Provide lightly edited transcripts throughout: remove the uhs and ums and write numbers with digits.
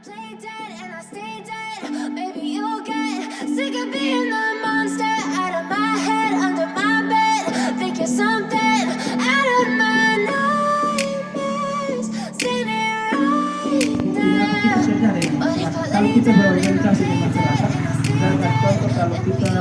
play dead and I stay dead. Maybe you'll get sick of being the monster out of my head, under my bed. Think you're something out of my nightmares. See me right there. But if I Kalau lay kita down and I berorganisasi di play dead masyarakat, and I stay misalkan contoh kalau kita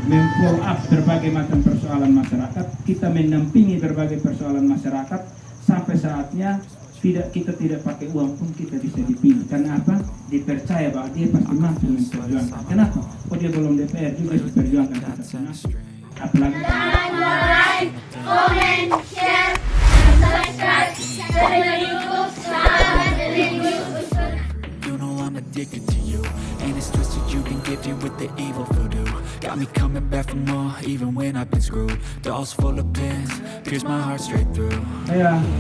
memfollow up berbagai macam persoalan masyarakat, kita menampingi berbagai persoalan masyarakat, sampai saatnya kita tidak pakai uang pun kita bisa dipilih. Karena apa? Dipercaya bahwa dia pasti mampu memperjuangkan. Kenapa? Oh, dia belum DPR juga diperjuangkan kita. Apalagi like, comment, share, and subscribe to the YouTube channel. You know I'm addicted to you, and it's twisted, you've been gifted with the evil voodoo. Got me coming back for more, even when I've been screwed. Dolls full of pins, pierce my heart straight through.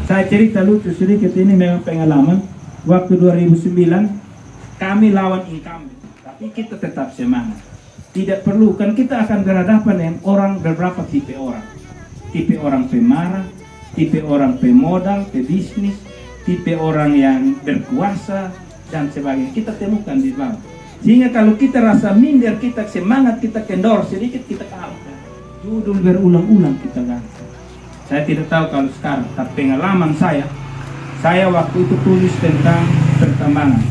Saya cerita lucu sedikit, ini memang pengalaman. Waktu 2009 kami lawan incumbent, tapi kita tetap semangat. Tidak perlu, kan kita akan berhadapan dengan orang, beberapa tipe orang. Tipe orang pemarah, tipe orang pemodal, pebisnis, tipe orang yang berkuasa, dan sebagainya. Kita temukan di bawah. Sehingga kalau kita rasa minder, kita semangat, kita kendor sedikit, kita kalah. Judul berulang-ulang kita ganti. Saya tidak tahu kalau sekarang, tapi pengalaman saya waktu itu tulis tentang pertambangan.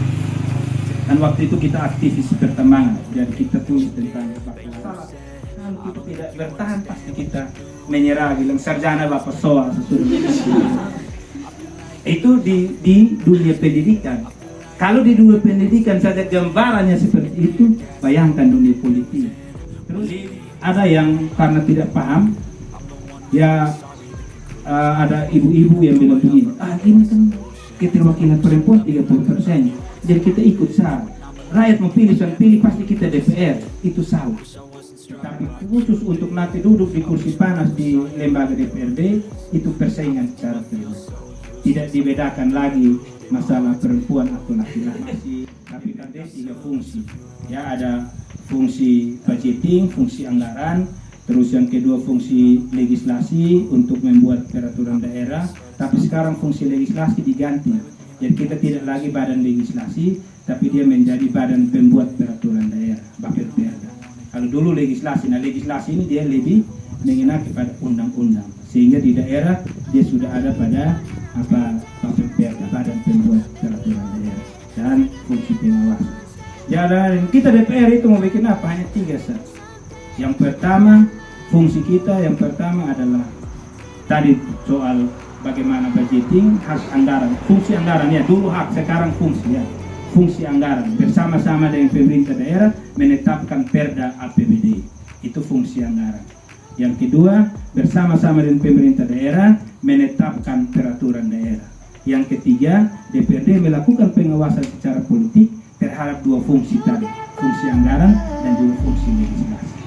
Dan waktu itu kita aktivis pertambangan, jadi kita tulis tentang masalah. Kalau kita tidak bertahan, pasti kita menyerah, bilang sarjana bapak soal sesudah. Itu di dunia pendidikan. Kalau di dunia pendidikan saja gambarannya seperti itu, bayangkan dunia politik. Terus ada yang karena tidak paham, ya ada ibu-ibu yang bilang begini, ini kan keterwakilan perempuan 30%, jadi kita ikut salah. Rakyat mau pilih, pasti kita DPR, itu salah. Tapi khusus untuk nanti duduk di kursi panas di lembaga DPRD, itu persaingan secara terus. Tidak dibedakan lagi masalah perempuan atau laki-laki. Tapi kan ada 3 fungsi. Ya, ada fungsi budgeting, fungsi anggaran, terus yang kedua fungsi legislasi untuk membuat peraturan daerah. Tapi sekarang fungsi legislasi diganti. Jadi kita tidak lagi badan legislasi, tapi dia menjadi badan pembuat peraturan daerah, BAPPD. Kalau dulu legislasi, legislasi ini dia lebih mengenai kepada undang-undang, sehingga di daerah dia sudah ada pada BAPPD, badan pembuat peraturan daerah, dan fungsi pengawas. Dan kita DPR itu mau bikin apa? Hanya 3 saja. Yang pertama, fungsi kita yang pertama adalah tadi soal bagaimana budgeting, hak anggaran, fungsi anggaran ya, dulu hak, sekarang fungsi ya. Fungsi anggaran bersama-sama dengan pemerintah daerah menetapkan perda APBD, itu fungsi anggaran. Yang kedua, bersama-sama dengan pemerintah daerah menetapkan peraturan daerah. Yang ketiga, DPRD melakukan pengawasan secara politik terhadap 2 fungsi tadi, fungsi anggaran dan juga fungsi legislasi.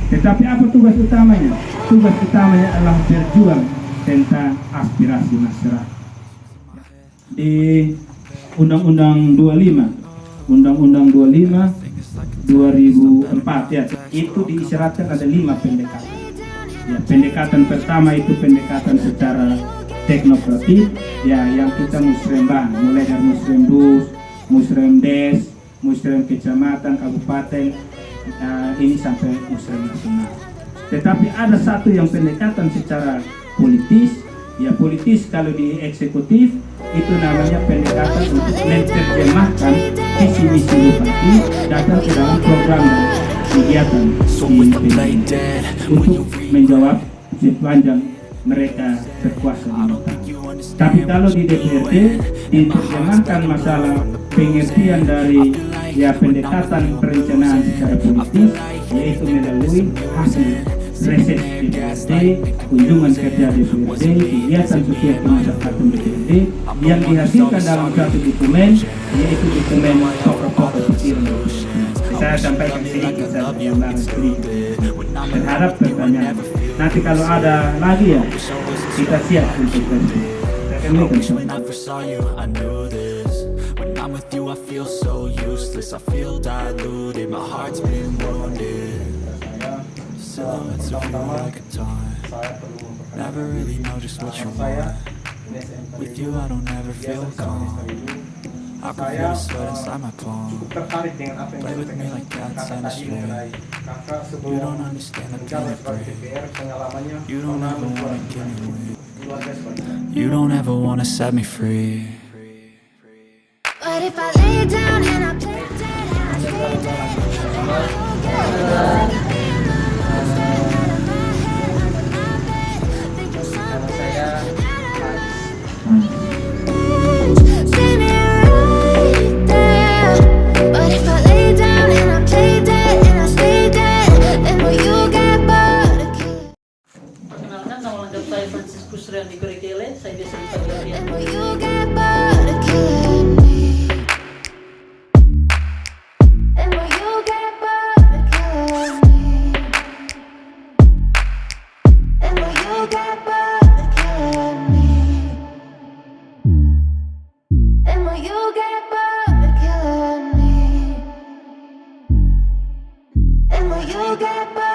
Tetapi apa tugas utamanya? Tugas utamanya adalah berjuang tentang aspirasi masyarakat. Di Undang-Undang 25 2004 ya, itu diisyaratkan ada 5 pendekatan. Ya, pendekatan pertama itu pendekatan secara teknokratik, ya, yang kita musrembang, mulai dari musrembus, musremdes, musrem kecamatan, kabupaten, ini sampai musrem nasional. Tetapi ada satu yang pendekatan secara politis, ya politis kalau di eksekutif itu namanya pendekatan untuk menerjemahkan visi misi bupati datang ke dalam program dan kegiatan di PDI untuk menjawab sepanjang mereka berkuasa di Bupati. Tapi kalau di DPRD diterjemahkan masalah pengertian dari ya pendekatan perencanaan secara politis, yaitu melalui hasil reses DPRD, kunjungan kerja DPRD, kegiatan sosial kemasyarakatan DPRD yang dihasilkan dalam satu dokumen, yaitu dokumen pokok-pokok pikiran. Saya sampaikan sedikit saja gambaran sedikit terhadap pertanyaan. Nanti kalau ada lagi ya kita siap untuk bertanya. When I first saw you, I knew this. When I'm with you, I feel so useless. I feel diluted, my heart's been wounded. Silhouettes of you like a taunt. Never really know just what you want. With you, I don't ever feel calm. I can feel the sweat inside my cukup palm. tertarik dengan apa yang Play with me disampaikan like cats kakak and a tadi string. mengenai kakak You sebelum don't understand the pain menjabat it sebagai brings. DPR pengalamannya You don't pernah ever membuat wanna give me wings. keluarga sebagai You don't ever wanna set me free. But if I lay down and I play dead and I stay dead, then will you get sick of being the monster out of my head, under my bed, thinking something out of standing right there. But if I lay down and I play dead and I stay dead, then will you get bored of killing? Perkenalkan, nama lengkap saya Franciscus Riandi Kurikele. Saya biasa dipanggil Rian. Then will you get bored of killing me? Then will you get bored of killing me? Then will you get bored of killing me? Then will you get bored of killing me? Then will you get bored?